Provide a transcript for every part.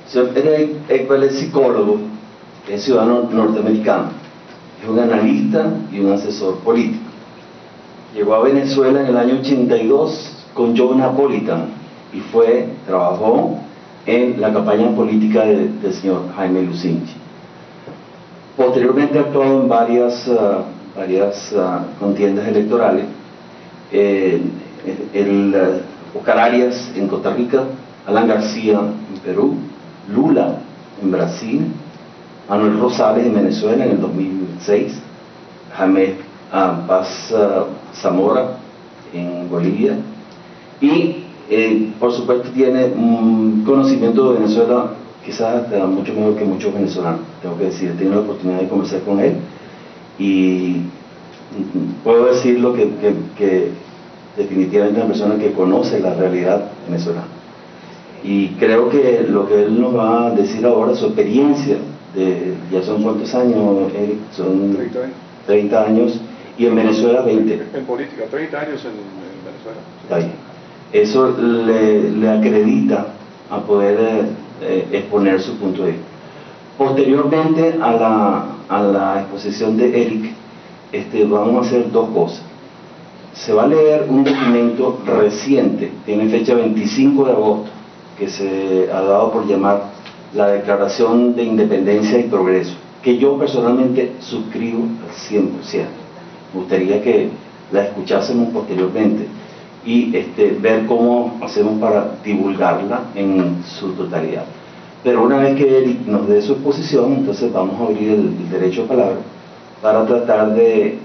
Señor Eric Ekwel es psicólogo, es ciudadano norteamericano, es un analista y un asesor político. Llegó a Venezuela en el año 82 con Joe Napolitan y trabajó en la campaña política del señor Jaime Lucinchi. Posteriormente ha actuado en varias contiendas electorales. Oscar Arias en Costa Rica, Alan García en Perú, Lula en Brasil, Manuel Rosales en Venezuela en el 2006, Jaime Paz Zamora en Bolivia, y por supuesto tiene un conocimiento de Venezuela quizás hasta mucho mejor que muchos venezolanos. Tengo que decir, he tenido la oportunidad de conversar con él y puedo decirlo que definitivamente es una persona que conoce la realidad venezolana. Y creo que lo que él nos va a decir ahora, su experiencia, ya son ¿cuántos años, Eric? Son 30 años, y en Venezuela 20. En política, 30 años en Venezuela. Está bien. Eso le acredita a poder exponer su punto de vista. Posteriormente a la exposición de Eric, vamos a hacer dos cosas. Se va a leer un documento reciente, tiene fecha 25 de agosto, que se ha dado por llamar la Declaración de Independencia y Progreso, que yo personalmente suscribo al 100%. Me gustaría que la escuchásemos posteriormente y ver cómo hacemos para divulgarla en su totalidad. Pero una vez que Eric nos dé su exposición, entonces vamos a abrir el derecho a palabra para tratar de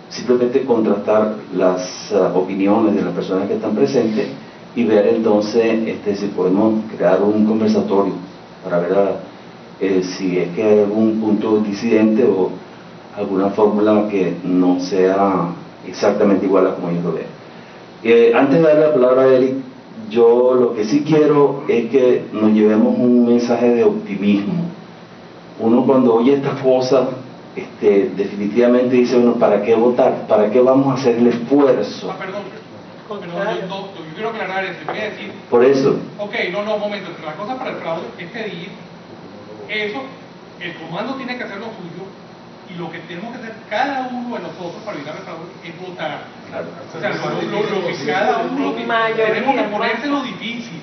simplemente contrastar las opiniones de las personas que están presentes y ver entonces si podemos crear un conversatorio para ver si es que hay algún punto disidente o alguna fórmula que no sea exactamente igual a como yo lo veo. Antes de darle la palabra a Eric, yo lo que sí quiero es que nos llevemos un mensaje de optimismo. Uno cuando oye estas cosas, definitivamente dice uno, ¿para qué votar? ¿Para qué vamos a hacer el esfuerzo? Perdón, yo quiero aclarar esto, voy a decir... Por eso. Ok, no, un momento, la cosa para el fraude es pedir eso, el comando tiene que hacer lo suyo, y lo que tenemos que hacer cada uno de nosotros para evitar el fraude es votar. Claro. O sea, lo que cada uno tenemos que ponerse lo difícil.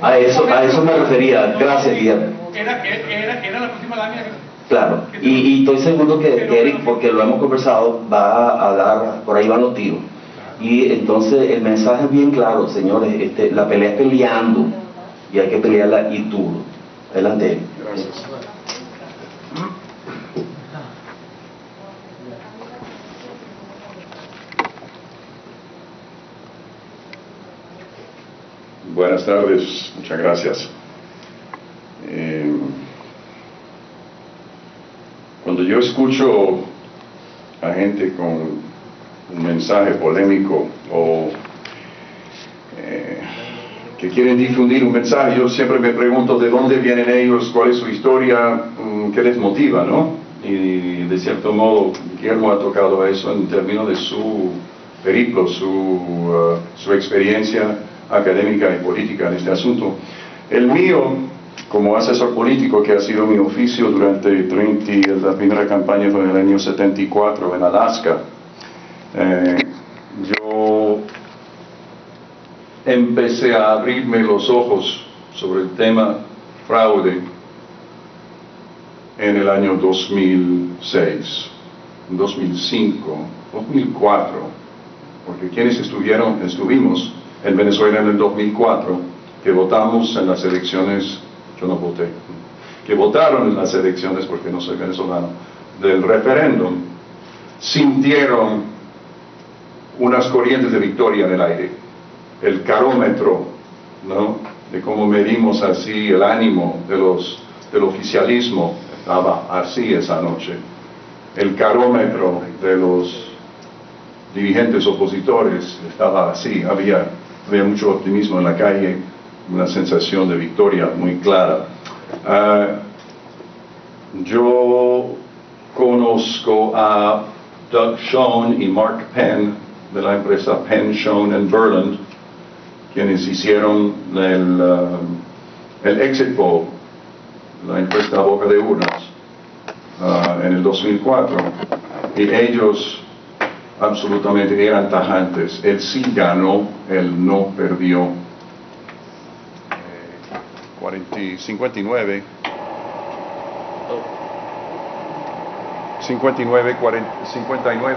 A eso me refería, gracias Guillermo. Era la próxima lámina. Claro, y estoy seguro que Eric, porque lo hemos conversado, va a dar, por ahí van los tiros. Y entonces el mensaje es bien claro, señores, la pelea es peleando, y hay que pelearla y duro. Adelante, Eric. Gracias. Buenas tardes, muchas gracias. Cuando yo escucho a gente con un mensaje polémico o que quieren difundir un mensaje, yo siempre me pregunto de dónde vienen ellos, cuál es su historia, qué les motiva, ¿no? Y de cierto modo Guillermo ha tocado eso en términos de su periplo, su experiencia académica y política en este asunto. El mío, como asesor político, que ha sido mi oficio durante la primera campaña fue en el año 74 en Alaska, yo empecé a abrirme los ojos sobre el tema fraude en el año 2006, 2005, 2004, porque quienes estuvimos en Venezuela en el 2004, que votamos en las elecciones, yo no voté, que votaron en las elecciones, porque no soy venezolano, del referéndum, sintieron unas corrientes de victoria en el aire. El carómetro, ¿no?, de cómo medimos así el ánimo del oficialismo, estaba así esa noche. El carómetro de los dirigentes opositores estaba así, había mucho optimismo en la calle, una sensación de victoria muy clara. Yo conozco a Doug Schoen y Mark Penn de la empresa Penn, Schoen and Berland, quienes hicieron el exit poll, la encuesta a boca de urnas, en el 2004, y ellos absolutamente eran tajantes. Él sí ganó, él no perdió. 59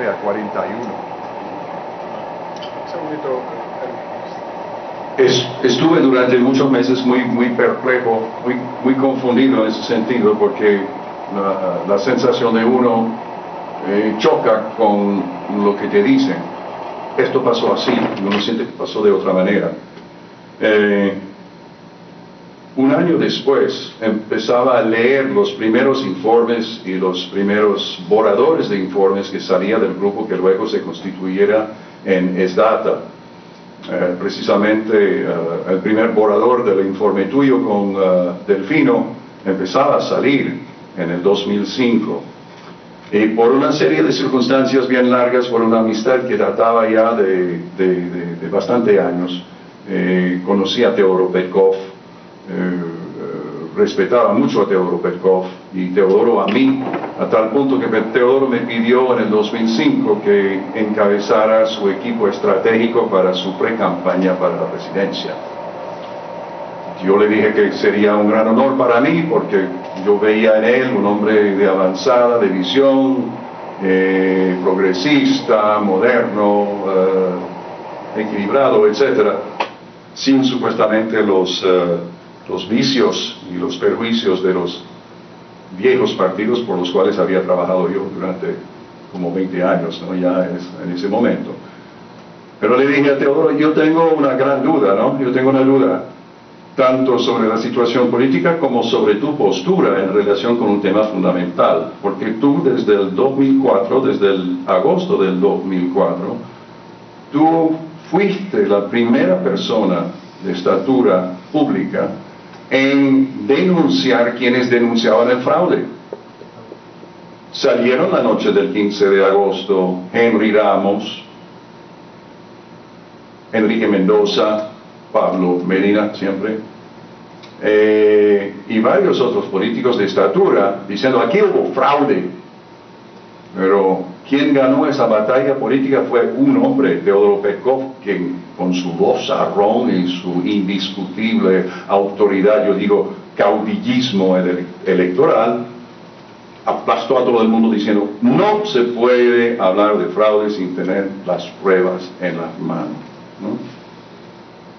a 41. Estuve durante muchos meses muy perplejo, muy confundido en ese sentido, porque la sensación de uno choca con lo que te dicen. Esto pasó así, y uno siente que pasó de otra manera. Un año después empezaba a leer los primeros informes y los primeros borradores de informes que salía del grupo que luego se constituyera en ESDATA. Precisamente el primer borrador del informe tuyo con Delfino empezaba a salir en el 2005. Y por una serie de circunstancias bien largas, por una amistad que databa ya de bastante años, conocí a Teodoro Petkov, respetaba mucho a Teodoro Petkov y Teodoro a mí, a tal punto que Teodoro me pidió en el 2005 que encabezara su equipo estratégico para su pre-campaña para la presidencia. Yo le dije que sería un gran honor para mí porque yo veía en él un hombre de avanzada, de visión, progresista, moderno, equilibrado, etc., sin supuestamente los vicios y los perjuicios de los viejos partidos por los cuales había trabajado yo durante como 20 años, ¿no? Ya en ese momento. Pero le dije a Teodoro, yo tengo una gran duda, ¿no? Yo tengo una duda tanto sobre la situación política como sobre tu postura en relación con un tema fundamental, porque tú desde el 2004, desde el agosto del 2004, tú fuiste la primera persona de estatura pública en denunciar quienes denunciaban el fraude. Salieron la noche del 15 de agosto Henry Ramos, Enrique Mendoza, Pablo Medina siempre, y varios otros políticos de estatura diciendo aquí hubo fraude. Pero quien ganó esa batalla política fue un hombre, Teodoro Petkov, quien con su vozarrón y su indiscutible autoridad, yo digo caudillismo electoral, aplastó a todo el mundo diciendo no se puede hablar de fraude sin tener las pruebas en las manos, ¿no?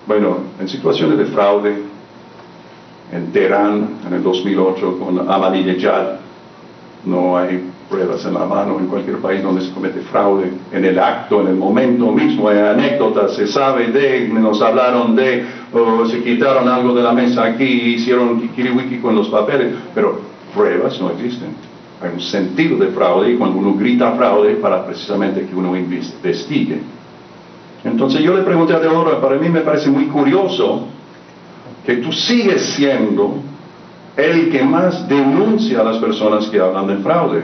Bueno, en situaciones de fraude, en Teherán, en el 2008, con Ahmadinejad, no hay pruebas en la mano. En cualquier país donde se comete fraude, en el acto, en el momento mismo, hay anécdotas, se sabe de, nos hablaron de, o se quitaron algo de la mesa aquí, hicieron kikiriwiki con los papeles, pero pruebas no existen. Hay un sentido de fraude y cuando uno grita fraude para precisamente que uno investigue. Entonces yo le pregunté a Teodoro, para mí me parece muy curioso que tú sigues siendo el que más denuncia a las personas que hablan del fraude.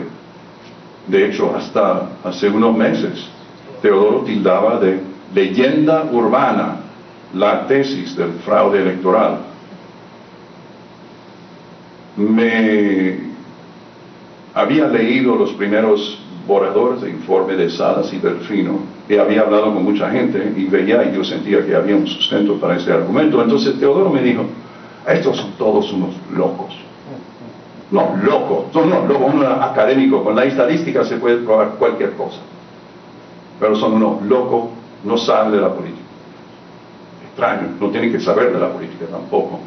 De hecho, hasta hace unos meses, Teodoro tildaba de leyenda urbana la tesis del fraude electoral. Me había leído los primeros borradores de informe de Salas y Delfino, y había hablado con mucha gente y veía y yo sentía que había un sustento para ese argumento. Entonces Teodoro me dijo, estos son todos unos locos. No, locos, son unos locos, un académico, con la estadística se puede probar cualquier cosa, pero son unos locos, no saben de la política. Extraño, no tienen que saber de la política tampoco.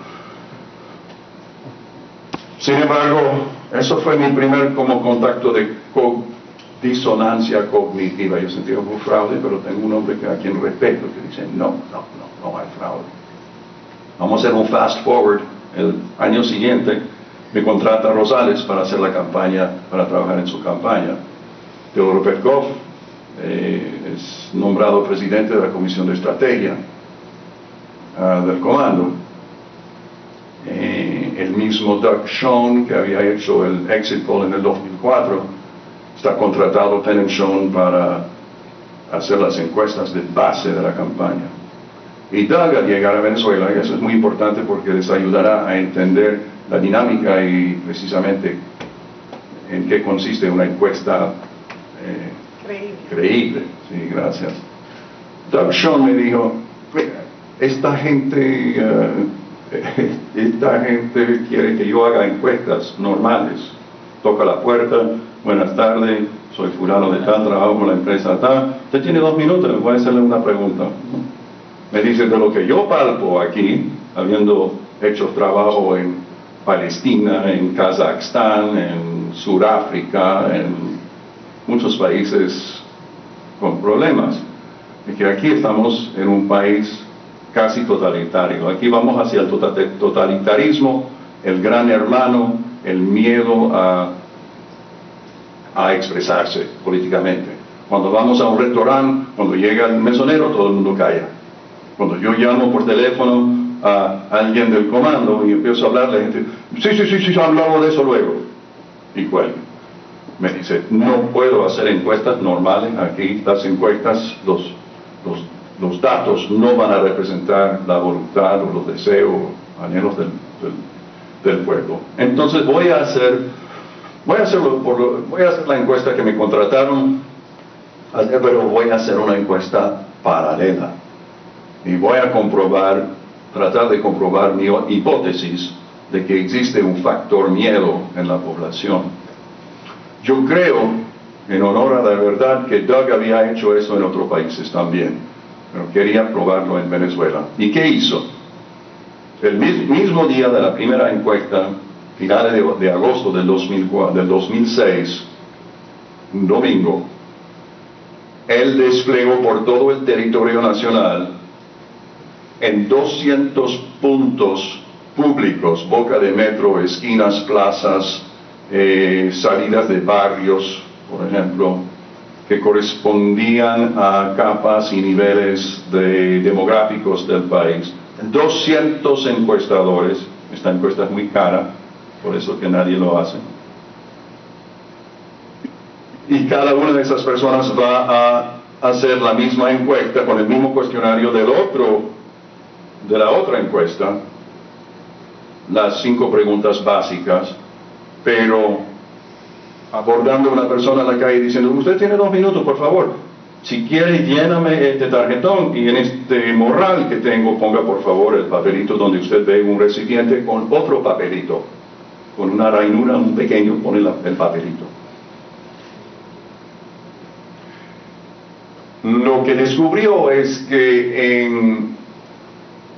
Sin embargo, eso fue mi primer como contacto de disonancia cognitiva. Yo sentía un fraude, pero tengo un hombre a quien respeto que dice, no hay fraude. Vamos a hacer un fast forward. El año siguiente me contrata Rosales para hacer la campaña, para trabajar en su campaña. Teodoro Petkov es nombrado presidente de la Comisión de Estrategia del Comando. El mismo Doug Schoen, que había hecho el exit poll en el 2004, está contratado Penn & Schoen para hacer las encuestas de base de la campaña. Y Doug, al llegar a Venezuela, y eso es muy importante porque les ayudará a entender la dinámica y precisamente en qué consiste una encuesta creíble. Sí, gracias. Doug Schoen me dijo, esta gente quiere que yo haga encuestas normales. Toca la puerta, buenas tardes, soy fulano de tal, trabajo con la empresa tal. Usted tiene 2 minutos, le voy a hacerle una pregunta. Me dice, de lo que yo palpo aquí, habiendo hecho trabajo en Palestina, en Kazajstán, en Sudáfrica, en muchos países con problemas, es que aquí estamos en un país casi totalitario. Aquí vamos hacia el totalitarismo, el gran hermano, el miedo a expresarse políticamente. Cuando vamos a un restaurante, cuando llega el mesonero, todo el mundo calla. Cuando yo llamo por teléfono a alguien del comando y empiezo a hablar, la gente, sí, hablamos de eso luego. Y cuelga. Me dice, no puedo hacer encuestas normales aquí, las encuestas, los datos no van a representar la voluntad o los deseos, anhelos del pueblo. Entonces voy a hacer la encuesta que me contrataron, pero voy a hacer una encuesta paralela. Y voy a tratar de comprobar mi hipótesis de que existe un factor miedo en la población. Yo creo, en honor a la verdad, que Doug había hecho eso en otros países también, pero quería probarlo en Venezuela. ¿Y qué hizo? El mismo día de la primera encuesta, finales de agosto del 2006, un domingo, él desplegó por todo el territorio nacional en 200 puntos públicos, boca de metro, esquinas, plazas, salidas de barrios, por ejemplo, que correspondían a capas y niveles demográficos del país. 200 encuestadores, esta encuesta es muy cara, por eso que nadie lo hace. Y cada una de esas personas va a hacer la misma encuesta con el mismo cuestionario de la otra encuesta, las 5 preguntas básicas, pero abordando a una persona en la calle diciendo, usted tiene 2 minutos, por favor, si quiere lléname este tarjetón y en este morral que tengo ponga por favor el papelito donde usted ve un recipiente con otro papelito, con una ranura, un pequeño, pone el papelito. Lo que descubrió es que en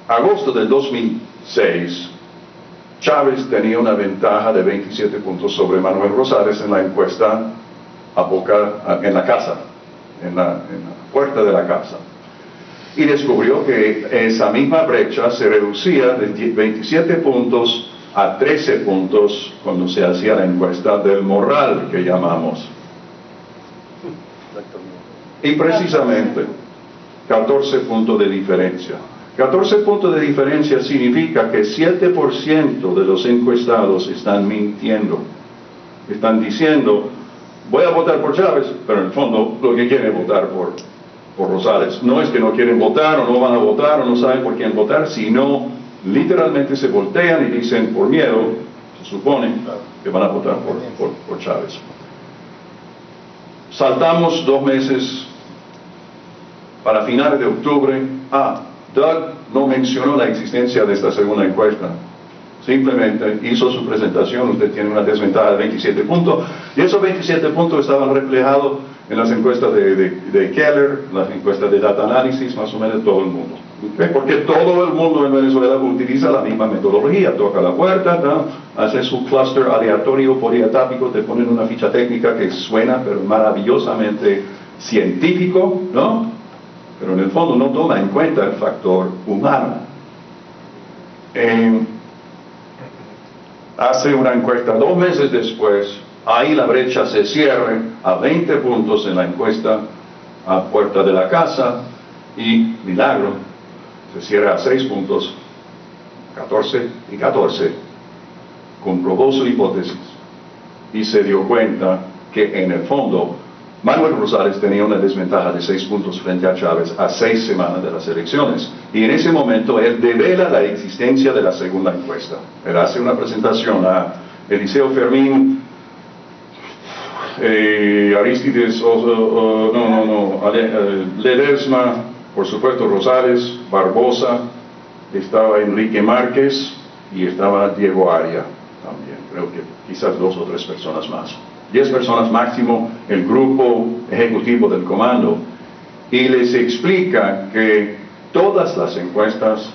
agosto del 2006, Chávez tenía una ventaja de 27 puntos sobre Manuel Rosales en la encuesta en la casa, en la puerta de la casa. Y descubrió que esa misma brecha se reducía de 27 puntos a 13 puntos cuando se hacía la encuesta del morral que llamamos. Y precisamente 14 puntos de diferencia. 14 puntos de diferencia significa que 7% de los encuestados están mintiendo. Están diciendo, voy a votar por Chávez, pero en el fondo lo que quieren es votar por Rosales. No es que no quieren votar o no van a votar o no saben por quién votar, sino literalmente se voltean y dicen por miedo, se supone que van a votar por Chávez. Saltamos 2 meses para finales de octubre. Doug no mencionó la existencia de esta segunda encuesta. Simplemente hizo su presentación, usted tiene una desventaja de 27 puntos, y esos 27 puntos estaban reflejados en las encuestas de Keller, las encuestas de Data Analysis, más o menos de todo el mundo. ¿Okay? Porque todo el mundo en Venezuela utiliza la misma metodología, toca la puerta, ¿no? Hace su cluster aleatorio poliatápico, te ponen una ficha técnica que suena pero maravillosamente científico, ¿no? Pero en el fondo no toma en cuenta el factor humano. Hace una encuesta 2 meses después, ahí la brecha se cierra a 20 puntos en la encuesta a puerta de la casa y, milagro, se cierra a 6 puntos, 14 y 14. Comprobó su hipótesis y se dio cuenta que en el fondo Manuel Rosales tenía una desventaja de 6 puntos frente a Chávez a 6 semanas de las elecciones. Y en ese momento él devela la existencia de la segunda encuesta. Él hace una presentación a Eliseo Fermín, Aristides, Ledesma, por supuesto Rosales, Barbosa, estaba Enrique Márquez y estaba Diego Aria también. Creo que quizás 2 o 3 personas más. 10 personas máximo, el grupo ejecutivo del comando, y les explica que todas las encuestas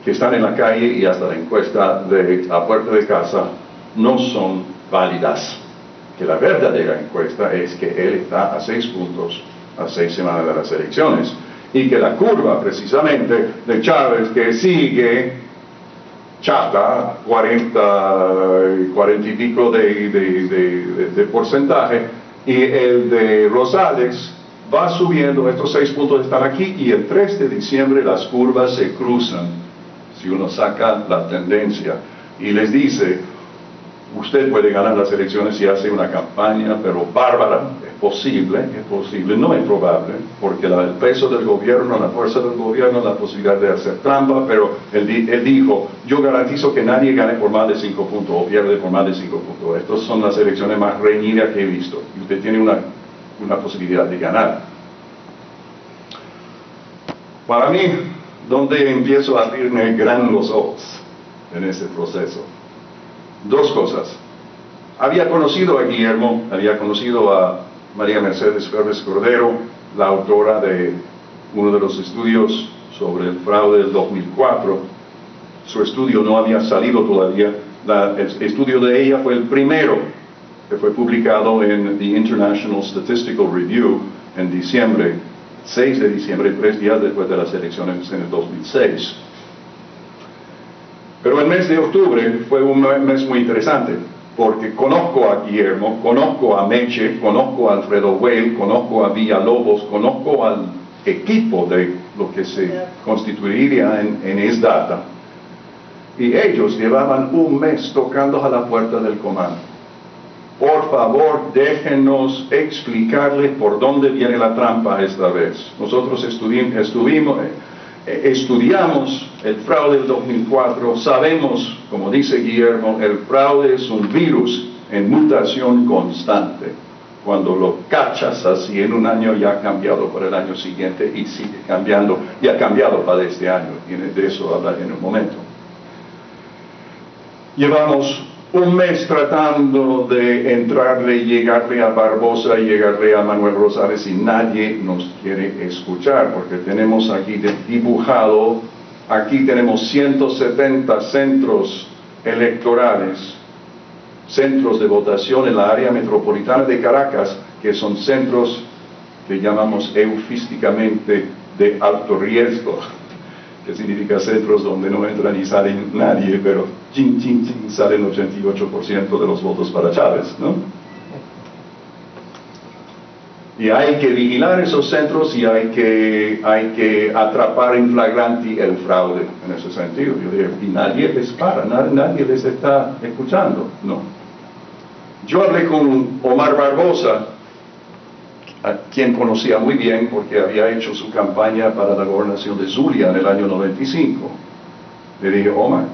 que están en la calle y hasta la encuesta de la puerta de casa no son válidas, que la verdadera encuesta es que él está a 6 puntos a 6 semanas de las elecciones, y que la curva precisamente de Chávez, que sigue chata, 40 y pico de porcentaje, y el de Rosales va subiendo. Estos 6 puntos están aquí, y el 3 de diciembre las curvas se cruzan, si uno saca la tendencia, y les dice: usted puede ganar las elecciones si hace una campaña, pero bárbara. Es posible, no es probable, porque el peso del gobierno, la fuerza del gobierno, la posibilidad de hacer trampa, pero él dijo: yo garantizo que nadie gane por más de 5 puntos o pierde por más de 5 puntos. Estas son las elecciones más reñidas que he visto, y usted tiene una posibilidad de ganar. Para mí, donde empiezo a abrirme gran los ojos en ese proceso, 2 cosas. Había conocido a Guillermo, había conocido a María Mercedes Ferres Cordero, la autora de uno de los estudios sobre el fraude del 2004. Su estudio no había salido todavía. El estudio de ella fue el primero que fue publicado en The International Statistical Review en diciembre, 6 de diciembre, 3 días después de las elecciones en el 2006. Pero el mes de octubre fue un mes muy interesante, porque conozco a Guillermo, conozco a Meche, conozco a Alfredo Weil, conozco a Villalobos, conozco al equipo de lo que se constituiría en ESDATA, y ellos llevaban un mes tocando a la puerta del comando. Por favor, déjenos explicarles por dónde viene la trampa esta vez. Nosotros estudiamos el fraude del 2004, sabemos, como dice Guillermo, el fraude es un virus en mutación constante. Cuando lo cachas así en un año, ya ha cambiado para el año siguiente y sigue cambiando, y ha cambiado para este año, y de eso hablaré en un momento. Llevamos un mes tratando de entrarle y llegarle a Barbosa y llegarle a Manuel Rosales, y nadie nos quiere escuchar, porque tenemos aquí dibujado, aquí tenemos 170 centros electorales, centros de votación en la área metropolitana de Caracas, que son centros que llamamos eufísticamente de alto riesgo, que significa centros donde no entra ni sale nadie, pero salen 88% de los votos para Chávez, ¿no? Y hay que vigilar esos centros, y hay que atrapar en flagranti el fraude en ese sentido. Yo digo, y nadie les para, nadie les está escuchando, no. Yo hablé con Omar Barbosa, a quien conocía muy bien porque había hecho su campaña para la gobernación de Zulia en el año 95. Le dije: Omar,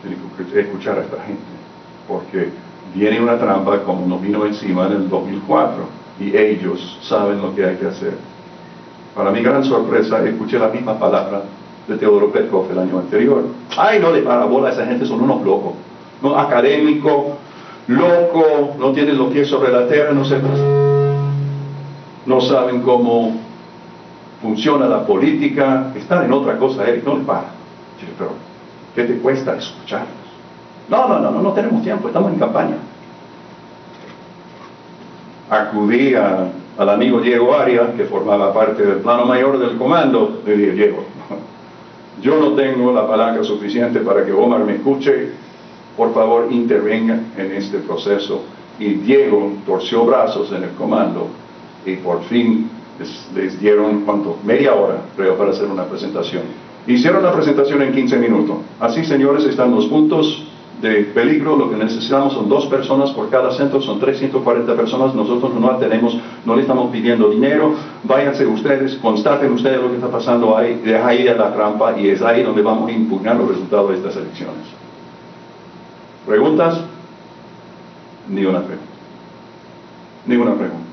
tienes que escuchar a esta gente, porque viene una trampa como nos vino encima en el 2004, y ellos saben lo que hay que hacer. Para mi gran sorpresa, escuché la misma palabra de Teodoro Petkov el año anterior. Ay, no le para bola, esa gente son unos locos, no, académico, loco, no tienen los pies sobre la tierra, no saben cómo funciona la política, están en otra cosa, Eric, no le para. Pero, ¿qué te cuesta escucharlos? No tenemos tiempo, estamos en campaña. Acudí al amigo Diego Aria, que formaba parte del plano mayor del comando. Le dije: Diego, yo no tengo la palanca suficiente para que Omar me escuche, por favor intervenga en este proceso. Y Diego torció brazos en el comando, y por fin les dieron, media hora, creo, para hacer una presentación. Hicieron la presentación en 15 minutos. Así, señores, están los puntos de peligro, lo que necesitamos son 2 personas por cada centro, son 340 personas, nosotros no tenemos, no le estamos pidiendo dinero, váyanse ustedes, constaten ustedes lo que está pasando ahí, de ahí a la trampa, y es ahí donde vamos a impugnar los resultados de estas elecciones. ¿Preguntas? Ni una pregunta. Ninguna pregunta.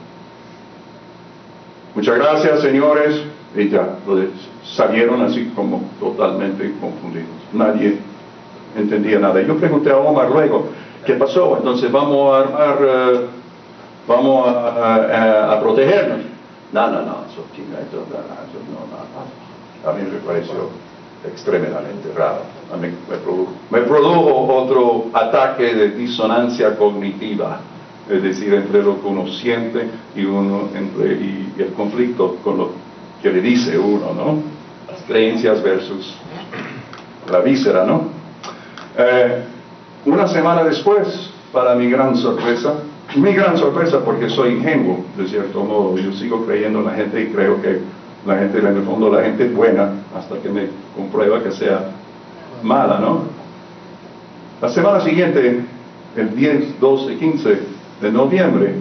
Muchas gracias, señores, y ya, salieron así como totalmente confundidos. Nadie entendía nada. Yo pregunté a Omar luego, ¿qué pasó? Entonces vamos a armar, vamos a protegernos. No, eso no. A mí me pareció extremadamente raro. A mí me produjo otro ataque de disonancia cognitiva, es decir, entre lo que uno siente y el conflicto con lo que le dice uno, ¿no? Las creencias versus la víscera, ¿no? Una semana después, para mi gran sorpresa porque soy ingenuo, de cierto modo, yo sigo creyendo en la gente y creo que la gente, en el fondo, la gente es buena, hasta que me comprueba que sea mala, ¿no? La semana siguiente, el 10, 12, 15 de noviembre,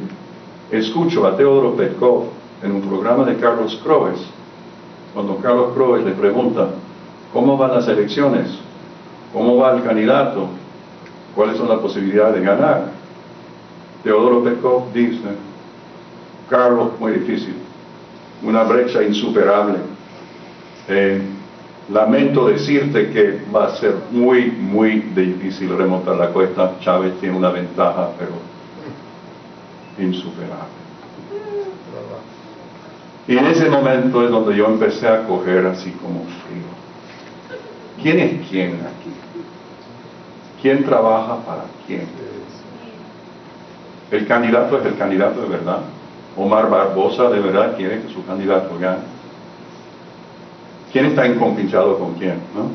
escucho a Teodoro Petkov en un programa de Carlos Croes, cuando Carlos Croes le pregunta, ¿cómo van las elecciones? ¿Cómo va el candidato? ¿Cuáles son las posibilidades de ganar? Teodoro Petkov dice, Carlos, muy difícil, una brecha insuperable. Lamento decirte que va a ser muy, muy difícil remontar la cuesta. Chávez tiene una ventaja, pero insuperable. Y en ese momento es donde yo empecé a coger así como frío. ¿Quién es quién aquí? ¿Quién trabaja para quién? El candidato es el candidato de verdad. Omar Barbosa de verdad quiere que su candidato gane. ¿Quién está encompinchado con quién? ¿No?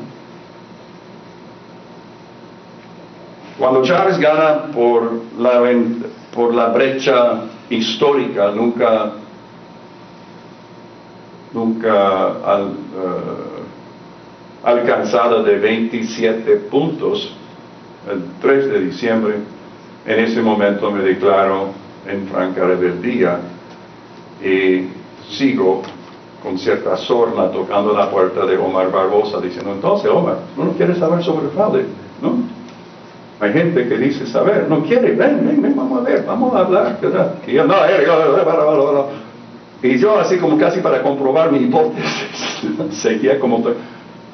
Cuando Chávez gana por la brecha histórica, nunca alcanzada de 27 puntos, el 3 de diciembre, en ese momento me declaro en franca rebeldía y sigo con cierta sorna tocando la puerta de Omar Barbosa diciendo, entonces Omar, ¿tú no quieres saber sobre el fraude? ¿No? Hay gente que dice saber, no quiere, ven, vamos a ver, vamos a hablar, ¿verdad? Y yo, no, y yo así como casi para comprobar mi hipótesis, seguía como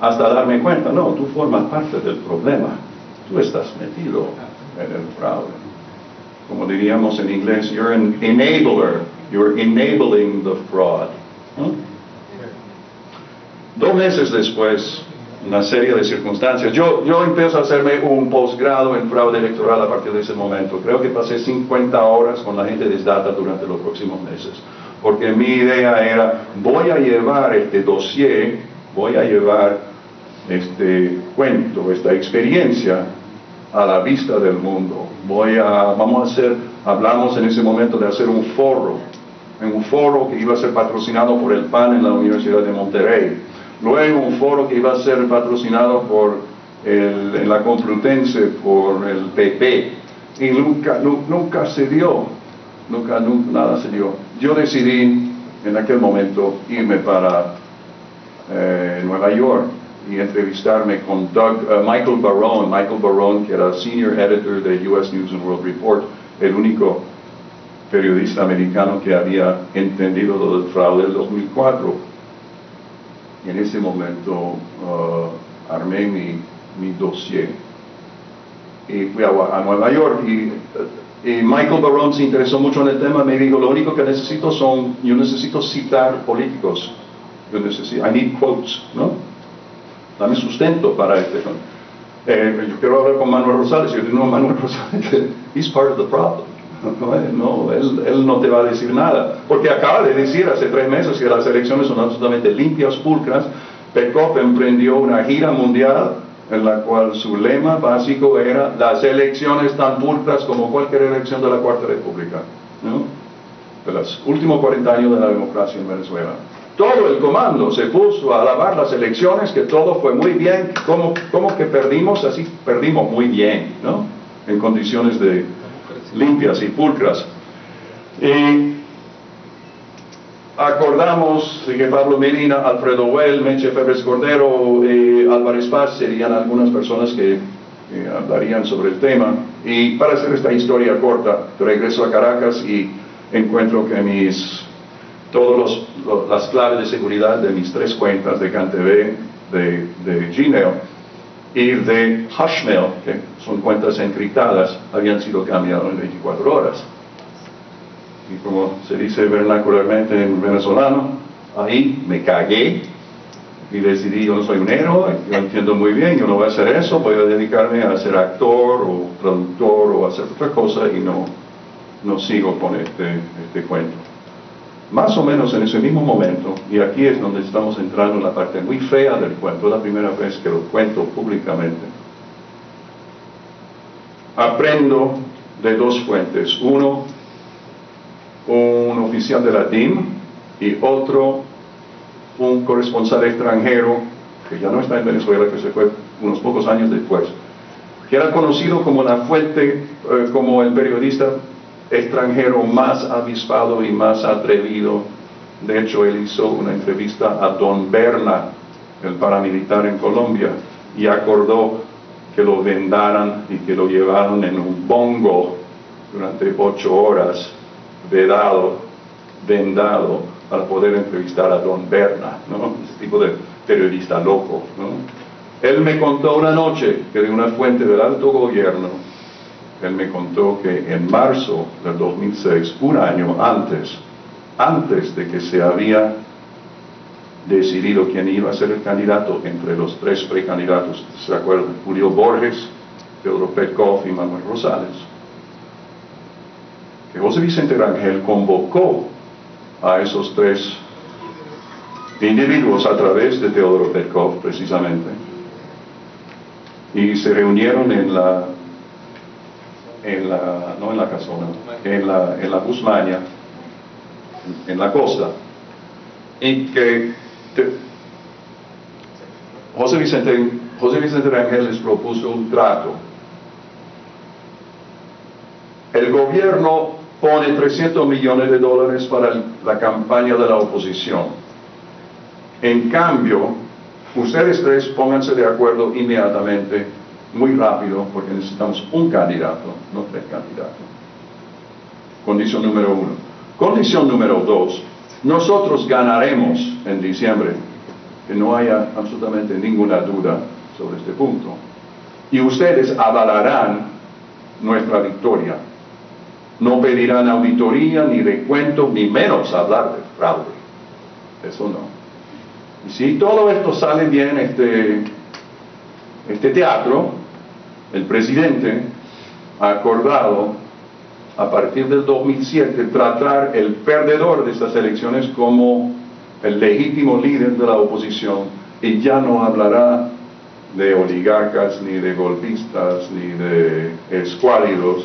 hasta darme cuenta, no, tú formas parte del problema, tú estás metido en el fraude. Como diríamos en inglés, you're an enabler, you're enabling the fraud. ¿No? 2 meses después, una serie de circunstancias, yo empiezo a hacerme un posgrado en fraude electoral a partir de ese momento. Creo que pasé 50 horas con la gente de Data durante los próximos meses, porque mi idea era, voy a llevar este dossier, voy a llevar este cuento, esta experiencia a la vista del mundo. Hablamos en ese momento de hacer un foro que iba a ser patrocinado por el PAN en la Universidad de Monterrey. Luego un foro que iba a ser patrocinado en la Complutense por el PP. Y nunca se dio. Nunca nada se dio. Yo decidí en aquel momento irme para Nueva York y entrevistarme con Michael Barone, que era senior editor de US News and World Report, el único periodista americano que había entendido lo del fraude del 2004. Y en ese momento armé mi dossier y fui a Nueva York y Michael Barone se interesó mucho en el tema. Me dijo, lo único que necesito yo necesito citar políticos, I need quotes, ¿no? Dame sustento para yo quiero hablar con Manuel Rosales. Yo digo, no, Manuel Rosales, he's part of the problem. No, él no te va a decir nada, porque acaba de decir hace 3 meses que las elecciones son absolutamente limpias, pulcras. Petkov emprendió una gira mundial en la cual su lema básico era las elecciones tan pulcras como cualquier elección de la Cuarta República, ¿no? De los últimos 40 años de la democracia en Venezuela. todo el comando se puso a alabar las elecciones, que todo fue muy bien. ¿Cómo que perdimos? Así perdimos muy bien, ¿no? En condiciones limpias y pulcras. Y acordamos de que Pablo Medina, Alfredo Well, Meche Febres Cordero, Álvarez Paz serían algunas personas que hablarían sobre el tema. Y para hacer esta historia corta, regreso a Caracas y encuentro que todas las claves de seguridad de mis 3 cuentas de CanTV, de Gmail y de Hashmail, que son cuentas encriptadas, habían sido cambiadas en 24 horas. Y como se dice vernacularmente en venezolano, ahí me cagué y decidí, yo no soy un héroe, yo entiendo muy bien, yo no voy a hacer eso, voy a dedicarme a ser actor o traductor o a hacer otra cosa y no sigo con este cuento. Más o menos en ese mismo momento, y aquí es donde estamos entrando en la parte muy fea del cuento, es la primera vez que lo cuento públicamente, aprendo de 2 fuentes. Uno, un oficial de la DIM, y otro, un corresponsal extranjero, que ya no está en Venezuela, que se fue unos pocos años después, que era conocido como la fuente, como el periodista extranjero más avispado y más atrevido. De hecho, él hizo una entrevista a Don Berna, el paramilitar en Colombia, y acordó que lo vendaran y que lo llevaron en un bongo durante 8 horas, vendado, para poder entrevistar a Don Berna, ¿no? Ese tipo de periodista loco, ¿no? Él me contó una noche que de una fuente del alto gobierno, él me contó que en marzo del 2006, un año antes de que se había decidido quién iba a ser el candidato entre los 3 precandidatos, ¿se acuerdan? Julio Borges, Teodoro Petkov y Manuel Rosales, que José Vicente Rangel convocó a esos 3 individuos a través de Teodoro Petkov, precisamente, y se reunieron en la casona, en la Guzmania, en la costa, y que José Vicente Rangel les propuso un trato. El gobierno pone $300 millones para la campaña de la oposición. En cambio, ustedes 3 pónganse de acuerdo inmediatamente, muy rápido, porque necesitamos un candidato, no 3 candidatos. Condición número 1. Condición número 2, nosotros ganaremos en diciembre, que no haya absolutamente ninguna duda sobre este punto. Y ustedes avalarán nuestra victoria. No pedirán auditoría, ni recuento, ni menos hablar de fraude. Eso no. Y si todo esto sale bien, este teatro, el presidente ha acordado a partir del 2007 tratar el perdedor de estas elecciones como el legítimo líder de la oposición, y ya no hablará de oligarcas, ni de golpistas, ni de escuálidos,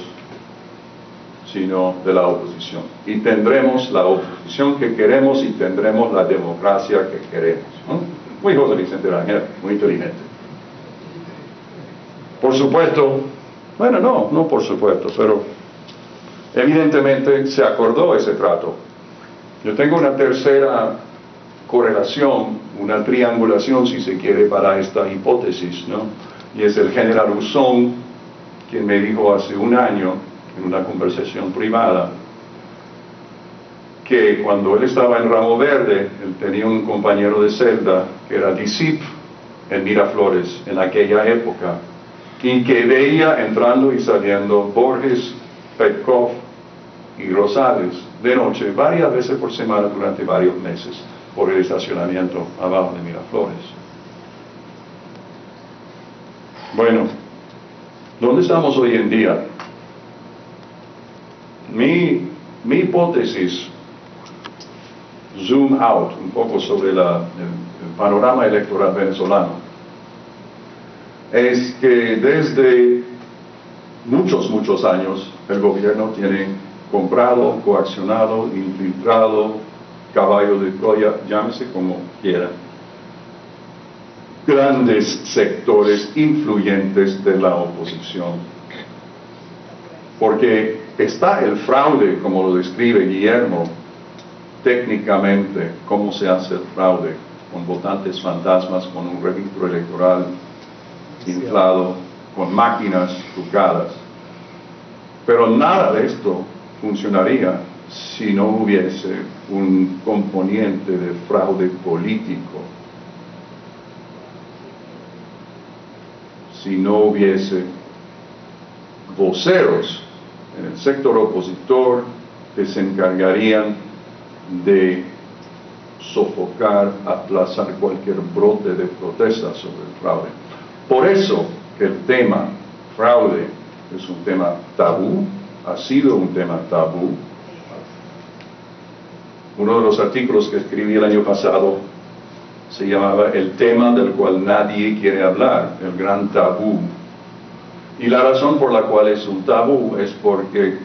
sino de la oposición. Y tendremos la oposición que queremos y tendremos la democracia que queremos, ¿no? Muy José Vicente Rangel, muy inteligente. Por supuesto, bueno, no por supuesto, pero evidentemente se acordó ese trato. Yo tengo una tercera correlación, una triangulación, si se quiere, para esta hipótesis, ¿no? Y es el general Usón, quien me dijo hace un año, en una conversación privada, que cuando él estaba en Ramo Verde, él tenía un compañero de celda que era discípulo en Miraflores en aquella época, y que veía entrando y saliendo Borges, Petkov y Rosales de noche varias veces por semana durante varios meses por el estacionamiento abajo de Miraflores. Bueno, ¿dónde estamos hoy en día? Mi hipótesis, zoom out un poco sobre el panorama electoral venezolano, es que desde muchos años el gobierno tiene comprado, coaccionado, infiltrado caballo de Troya, llámese como quiera, grandes sectores influyentes de la oposición. Porque está el fraude, como lo describe Guillermo, técnicamente, cómo se hace el fraude, con votantes fantasmas, con un registro electoral inflado, con máquinas trucadas. Pero nada de esto funcionaría si no hubiese un componente de fraude político, si no hubiese voceros en el sector opositor que se encargarían de sofocar, aplazar cualquier brote de protesta sobre el fraude. Por eso que el tema fraude es un tema tabú, ha sido un tema tabú. Uno de los artículos que escribí el año pasado se llamaba El tema del cual nadie quiere hablar, el gran tabú. Y la razón por la cual es un tabú es porque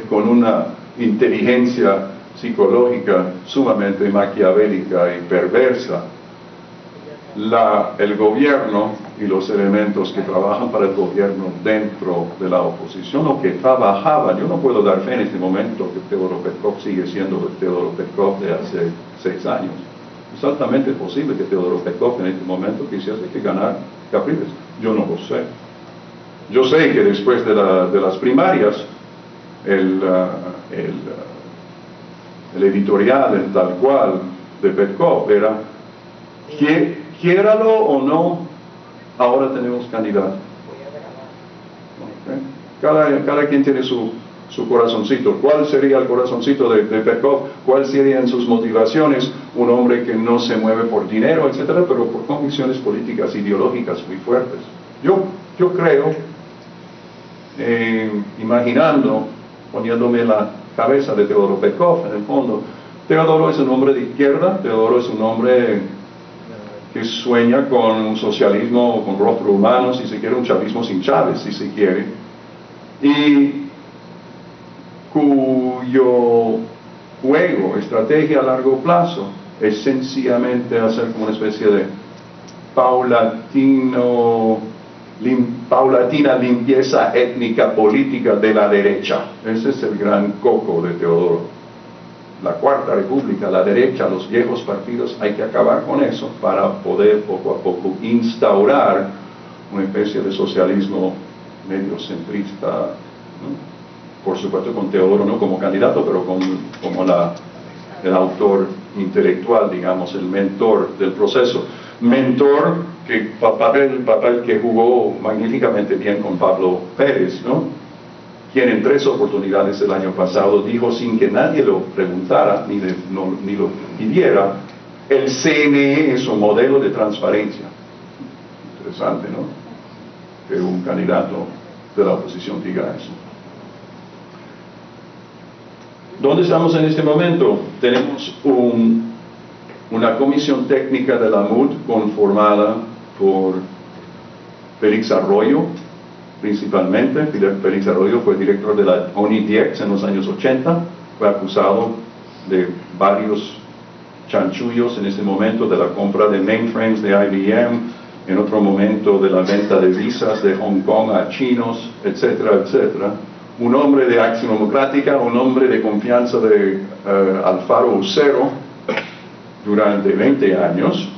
con una inteligencia psicológica sumamente maquiavélica y perversa, el gobierno y los elementos que trabajan para el gobierno dentro de la oposición o que trabajaban, yo no puedo dar fe en este momento que Teodoro Petkov sigue siendo el Teodoro Petkov de hace 6 años. Es altamente posible que Teodoro Petkov en este momento quisiese que ganar Capriles. Yo no lo sé. Yo sé que después de las primarias, el editorial en tal cual de Petkov era, quiéralo o no, ahora tenemos candidato. ¿Okay? Cada quien tiene su corazoncito. ¿Cuál sería el corazoncito de Petkov? ¿Cuáles serían sus motivaciones? Un hombre que no se mueve por dinero, etcétera, pero por convicciones políticas, ideológicas muy fuertes. Yo creo, imaginando, poniéndome en la cabeza de Teodoro Petkov, en el fondo, Teodoro es un hombre de izquierda, Teodoro es un hombre que sueña con un socialismo con rostro humano, si se quiere, un chavismo sin Chávez, si se quiere, y cuyo juego, estrategia a largo plazo, es sencillamente hacer como una especie de paulatina limpieza étnica política de la derecha. Ese es el gran coco de Teodoro. La Cuarta República, la derecha, los viejos partidos, hay que acabar con eso para poder poco a poco instaurar una especie de socialismo medio centrista, ¿no? Por supuesto con Teodoro no como candidato, pero como el autor intelectual, digamos, el mentor del proceso. Mentor, papel que jugó magníficamente bien con Pablo Pérez, ¿no? Quien en 3 oportunidades el año pasado dijo, sin que nadie lo preguntara ni lo pidiera, el CNE es un modelo de transparencia. Interesante, ¿no? Que un candidato de la oposición diga eso. ¿Dónde estamos en este momento? Tenemos una comisión técnica de la MUD conformada por Félix Arroyo, principalmente. Félix Arroyo fue director de la ONIDIEX en los años 80, fue acusado de varios chanchullos en ese momento, de la compra de mainframes de IBM, en otro momento de la venta de visas de Hong Kong a chinos, etcétera, etcétera. Un hombre de Acción Democrática, un hombre de confianza de Alfaro Ucero durante 20 años,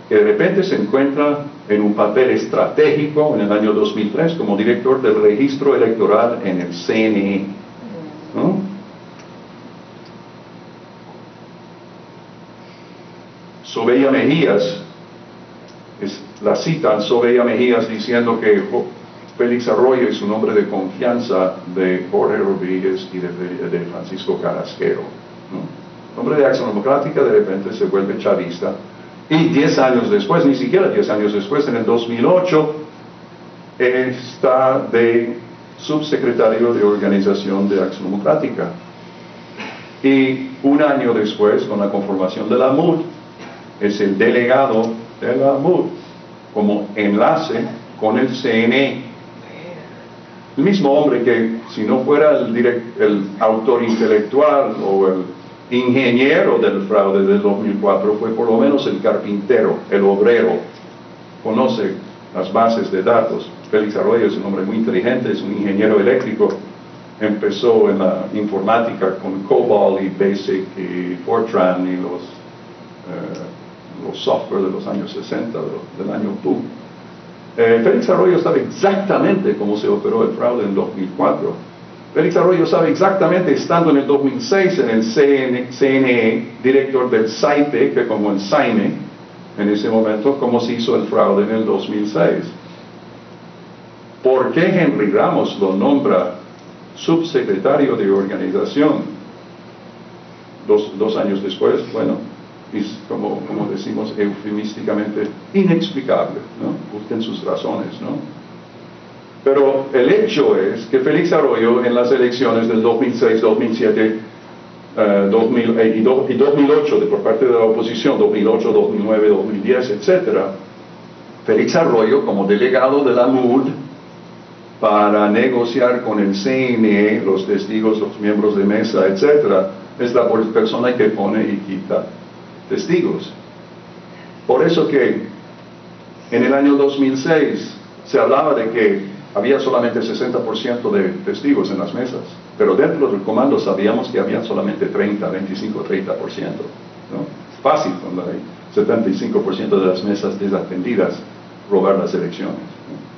que de repente se encuentra en un papel estratégico en el año 2003 como director del registro electoral en el CNE, ¿no? Sobella Mejías, la cita Sobella Mejías diciendo que Félix Arroyo es un hombre de confianza de Jorge Rodríguez y de Francisco Carrasquero, ¿no? Hombre de Acción Democrática de repente se vuelve chavista y 10 años después, ni siquiera 10 años después, en el 2008 está de subsecretario de Organización de Acción Democrática y un año después, con la conformación de la MUD, es el delegado de la MUD como enlace con el CNE. El mismo hombre que, si no fuera el autor intelectual o el ingeniero del fraude del 2004 fue por lo menos el carpintero, el obrero. Conoce las bases de datos. Félix Arroyo es un hombre muy inteligente, es un ingeniero eléctrico. Empezó en la informática con COBOL y BASIC y Fortran y los software de los años 60, del año PU. Félix Arroyo sabe exactamente cómo se operó el fraude en 2004. Félix Arroyo sabe exactamente, estando en el 2006 en el CNE, director del SAIPE, que como el SAIME, en ese momento, cómo se hizo el fraude en el 2006. ¿Por qué Henry Ramos lo nombra subsecretario de organización? Dos años después, bueno, es como decimos eufemísticamente, inexplicable, ¿no? Busquen sus razones, ¿no? Pero el hecho es que Félix Arroyo en las elecciones del 2006, 2007 y 2008 por parte de la oposición, 2008, 2009, 2010, etc., Félix Arroyo como delegado de la MUD para negociar con el CNE, los testigos, los miembros de mesa, etc., es la persona que pone y quita testigos. Por eso que en el año 2006 se hablaba de que había solamente 60% de testigos en las mesas, pero dentro del comando sabíamos que había solamente 30, 25, 30%, ¿no? Fácil con la 75% de las mesas desatendidas robar las elecciones, ¿no?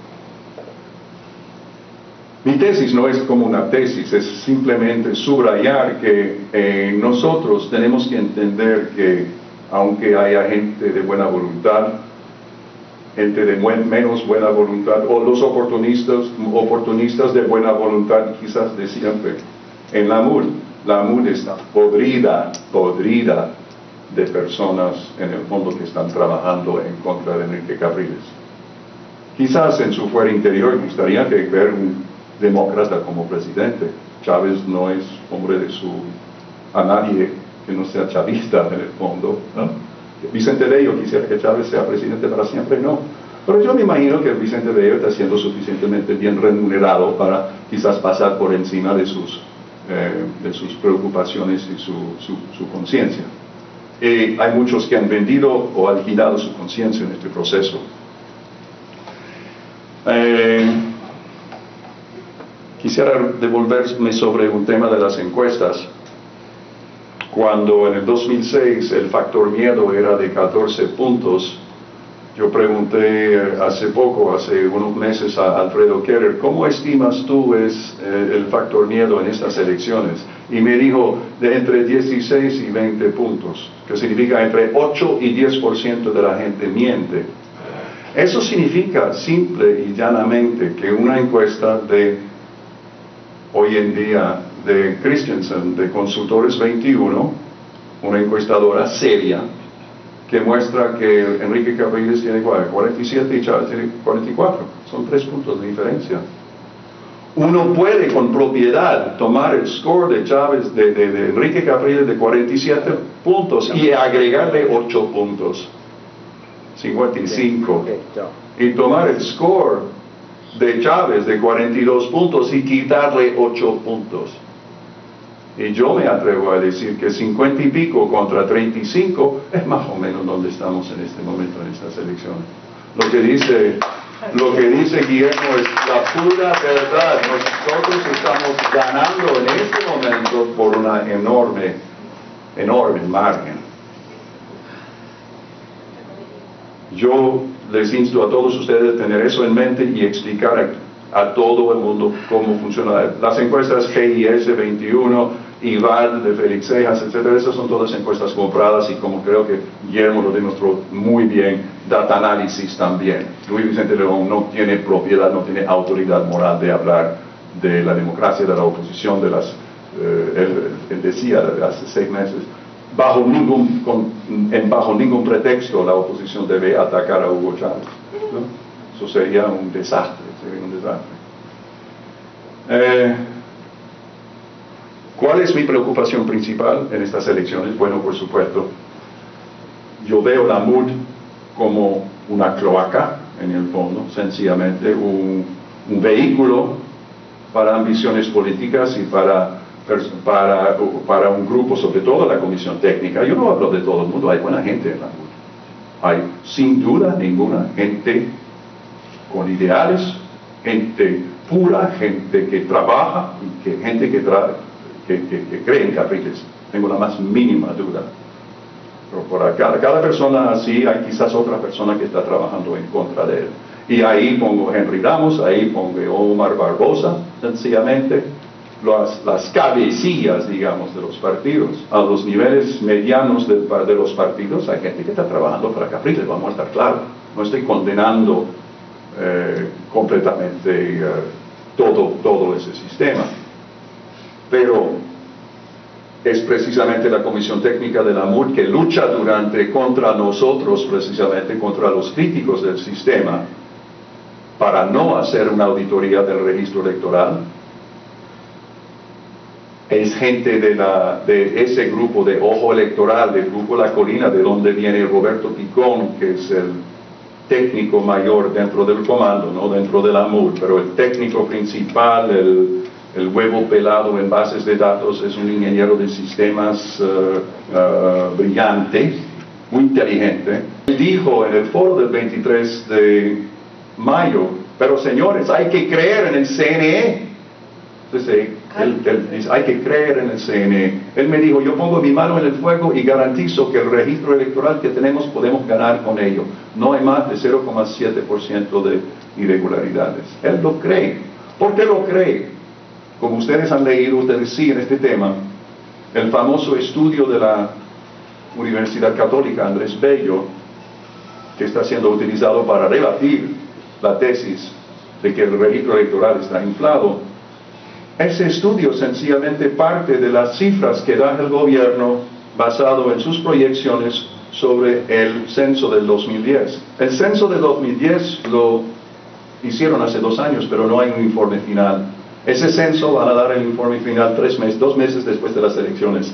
Mi tesis no es como una tesis, es simplemente subrayar que nosotros tenemos que entender que aunque haya gente de buena voluntad, gente de menos buena voluntad, o los oportunistas de buena voluntad, quizás de siempre, en la MUD está podrida de personas en el fondo que están trabajando en contra de Enrique Capriles. Quizás en su fuero interior gustaría ver un demócrata como presidente. Chávez no es hombre a nadie que no sea chavista en el fondo, ¿no? Vicente Bello quisiera que Chávez sea presidente para siempre, no. Pero yo me imagino que Vicente Bello está siendo suficientemente bien remunerado para quizás pasar por encima de sus preocupaciones y su conciencia. Hay muchos que han vendido o alquilado su conciencia en este proceso. Quisiera devolverme sobre un tema de las encuestas. Cuando en el 2006 el factor miedo era de 14 puntos, yo pregunté hace unos meses a Alfredo Keller, ¿cómo estimas tú el factor miedo en estas elecciones? Y me dijo de entre 16 y 20 puntos, que significa entre 8 y 10% de la gente miente. Eso significa simple y llanamente que una encuesta de hoy en día de Christensen, de Consultores 21, una encuestadora seria, que muestra que Enrique Capriles tiene 47 y Chávez tiene 44. Son 3 puntos de diferencia. Uno puede con propiedad tomar el score de Chávez, de Enrique Capriles de 47 puntos y agregarle 8 puntos, 55. Y tomar el score de Chávez de 42 puntos y quitarle 8 puntos. Y yo me atrevo a decir que 50 y pico contra 35 es más o menos donde estamos en este momento en estas elecciones. Lo que dice Guillermo es la pura verdad. Nosotros estamos ganando en este momento por una enorme margen. Yo les insto a todos ustedes a tener eso en mente y explicar a todo el mundo cómo funciona. Las encuestas GIS 21, IVAD de Félix Cejas, etcétera, esas son todas encuestas compradas y como creo que Guillermo lo demostró muy bien, Data Analysis también. Luis Vicente León no tiene propiedad, no tiene autoridad moral de hablar de la democracia, de la oposición, él decía hace 6 meses, bajo ningún pretexto la oposición debe atacar a Hugo Chávez, ¿no? Eso sería un desastre. ¿Cuál es mi preocupación principal en estas elecciones? Bueno, por supuesto, yo veo la MUD como una cloaca, en el fondo, sencillamente un vehículo para ambiciones políticas y para para un grupo, sobre todo la comisión técnica. Yo no hablo de todo el mundo, hay buena gente en la MUD. Hay sin duda ninguna gente con ideales, gente pura, gente que trabaja, gente que cree en Capriles. Tengo la más mínima duda. Pero por cada persona así hay quizás otra persona que está trabajando en contra de él. Y ahí pongo Henry Ramos, ahí pongo Omar Barbosa, sencillamente las cabecillas, digamos, de los partidos. A los niveles medianos de los partidos hay gente que está trabajando para Capriles, vamos a estar claros. No estoy condenando completamente todo ese sistema. Pero es precisamente la Comisión Técnica de la MUD que lucha contra nosotros, precisamente contra los críticos del sistema, para no hacer una auditoría del registro electoral. Es gente de ese grupo de Ojo Electoral, del grupo La Colina, de donde viene Roberto Picón, que es el técnico mayor dentro del comando, no dentro de la MUD, pero el técnico principal, el huevo pelado en bases de datos, es un ingeniero de sistemas brillante, muy inteligente. Él dijo en el foro del 23 de mayo, pero señores, hay que creer en el CNE. Entonces, hay que creer en el CNE. Él me dijo, yo pongo mi mano en el fuego y garantizo que el registro electoral que tenemos podemos ganar con ello. No hay más de 0,7% de irregularidades. Él lo cree. ¿Por qué lo cree? Como ustedes han leído, ustedes sí en este tema, el famoso estudio de la Universidad Católica Andrés Bello, que está siendo utilizado para rebatir la tesis de que el registro electoral está inflado. Ese estudio sencillamente parte de las cifras que da el gobierno basado en sus proyecciones sobre el censo del 2010. El censo del 2010 lo hicieron hace 2 años, pero no hay un informe final. Ese censo van a dar el informe final 2 meses después de las elecciones.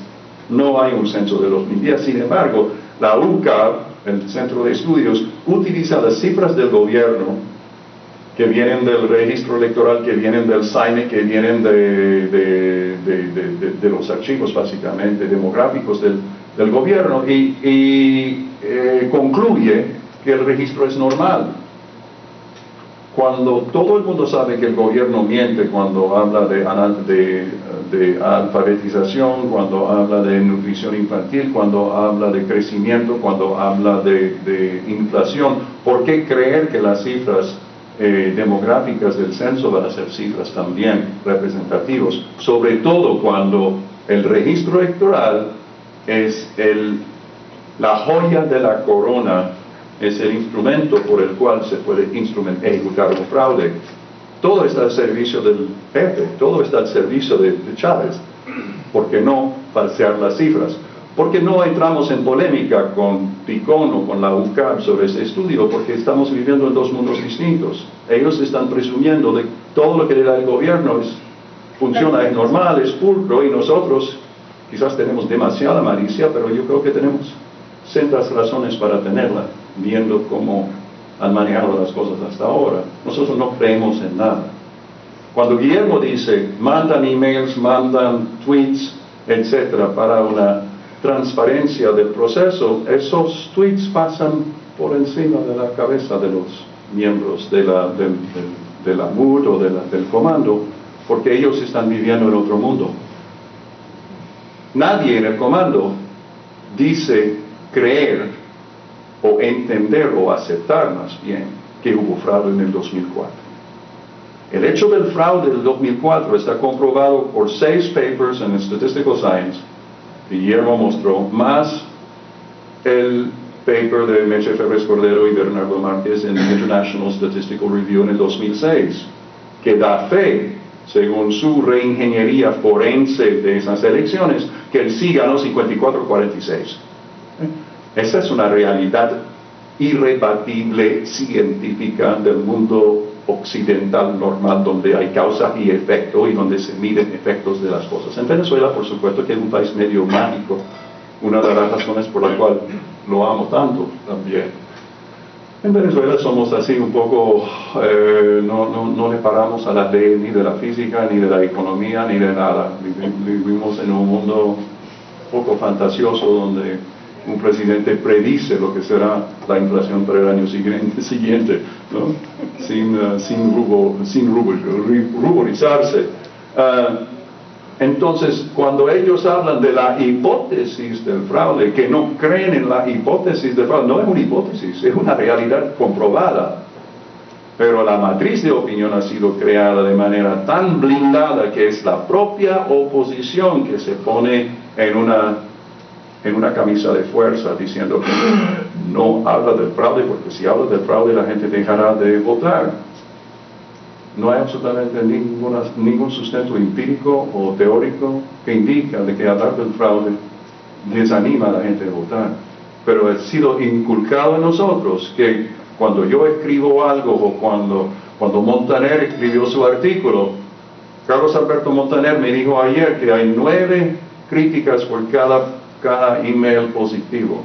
No hay un censo del 2010. Sin embargo, la UCAB, el Centro de Estudios, utiliza las cifras del gobierno que vienen del registro electoral, que vienen del SAINE, que vienen de los archivos básicamente demográficos del gobierno y concluye que el registro es normal. Cuando todo el mundo sabe que el gobierno miente cuando habla de alfabetización, cuando habla de nutrición infantil, cuando habla de crecimiento, cuando habla de inflación, ¿por qué creer que las cifras demográficas del censo van a ser cifras también representativas? Sobre todo cuando el registro electoral es la joya de la corona, es el instrumento por el cual se puede ejecutar un fraude. Todo está al servicio del jefe, todo está al servicio de Chávez. ¿Por qué no falsear las cifras? Porque no entramos en polémica con Picón o con la UCAB sobre ese estudio, porque estamos viviendo en 2 mundos distintos. Ellos están presumiendo de todo lo que le da el gobierno funciona, es normal, es pulcro, y nosotros quizás tenemos demasiada malicia, pero yo creo que tenemos sendas razones para tenerla, viendo cómo han manejado las cosas hasta ahora. Nosotros no creemos en nada. Cuando Guillermo dice, mandan emails, mandan tweets, etcétera, para una transparencia del proceso, esos tweets pasan por encima de la cabeza de los miembros de la MUD o del comando, porque ellos están viviendo en otro mundo. Nadie en el comando dice creer o entender o aceptar más bien que hubo fraude en el 2004. El hecho del fraude del 2004 está comprobado por 6 papers en Statistical Science, Guillermo mostró, más el paper de Meche Febres Cordero y Bernardo Márquez en International Statistical Review en el 2006, que da fe, según su reingeniería forense de esas elecciones, que el sí ganó 54-46. Esa es una realidad irrebatible científica del mundo occidental normal, donde hay causa y efecto y donde se miden efectos de las cosas. En Venezuela, por supuesto, que es un país medio mágico, una de las razones por la cual lo amo tanto también. En Venezuela somos así un poco, no le paramos a la ley ni de la física, ni de la economía, ni de nada. Vivimos en un mundo poco fantasioso donde un presidente predice lo que será la inflación para el año siguiente, ¿no? sin ruborizarse. Entonces, cuando ellos hablan de la hipótesis del fraude, que no creen en la hipótesis del fraude, no es una hipótesis, es una realidad comprobada. Pero la matriz de opinión ha sido creada de manera tan blindada que es la propia oposición que se pone en una camisa de fuerza diciendo que no habla del fraude, porque si habla del fraude la gente dejará de votar. No hay absolutamente ningún sustento empírico o teórico que indica de que hablar del fraude desanima a la gente de votar. Pero ha sido inculcado en nosotros que cuando yo escribo algo o cuando Montaner escribió su artículo, Carlos Alberto Montaner me dijo ayer que hay 9 críticas por cada email positivo.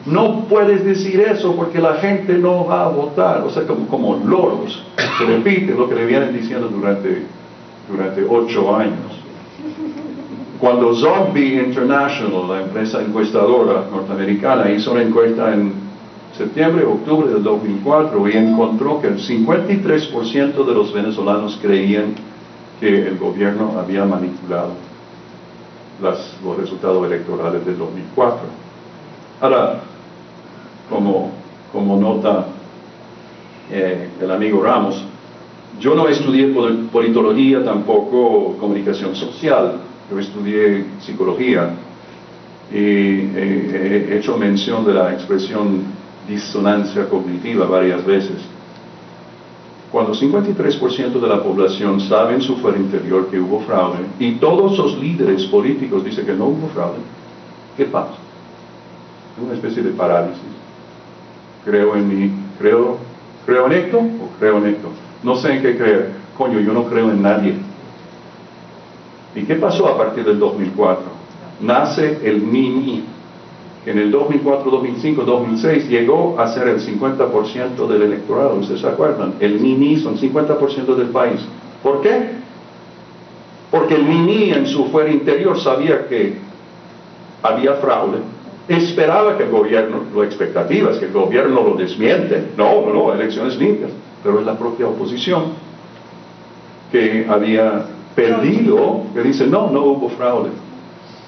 No puedes decir eso porque la gente no va a votar, o sea, como loros. Se repite lo que le vienen diciendo durante 8 años. Cuando Zogby International, la empresa encuestadora norteamericana, hizo una encuesta en septiembre, octubre del 2004 y encontró que el 53% de los venezolanos creían que el gobierno había manipulado los resultados electorales del 2004. Ahora, como nota el amigo Ramos, yo no estudié politología, tampoco comunicación social, yo estudié psicología y he hecho mención de la expresión disonancia cognitiva varias veces. Cuando 53% de la población sabe en su fuero interior que hubo fraude y todos los líderes políticos dicen que no hubo fraude, ¿qué pasa? Una especie de parálisis. ¿Creo en esto o creo en esto? No sé en qué creer. Coño, yo no creo en nadie. ¿Y qué pasó a partir del 2004? Nace el MINI, que en el 2004, 2005, 2006 llegó a ser el 50% del electorado. ¿Ustedes se acuerdan? El MINI son 50% del país. ¿Por qué? Porque el MINI en su fuero interior sabía que había fraude. Esperaba que el gobierno, la expectativa es que el gobierno lo desmiente. No, elecciones limpias. Pero es la propia oposición que había perdido, que dice, no hubo fraude.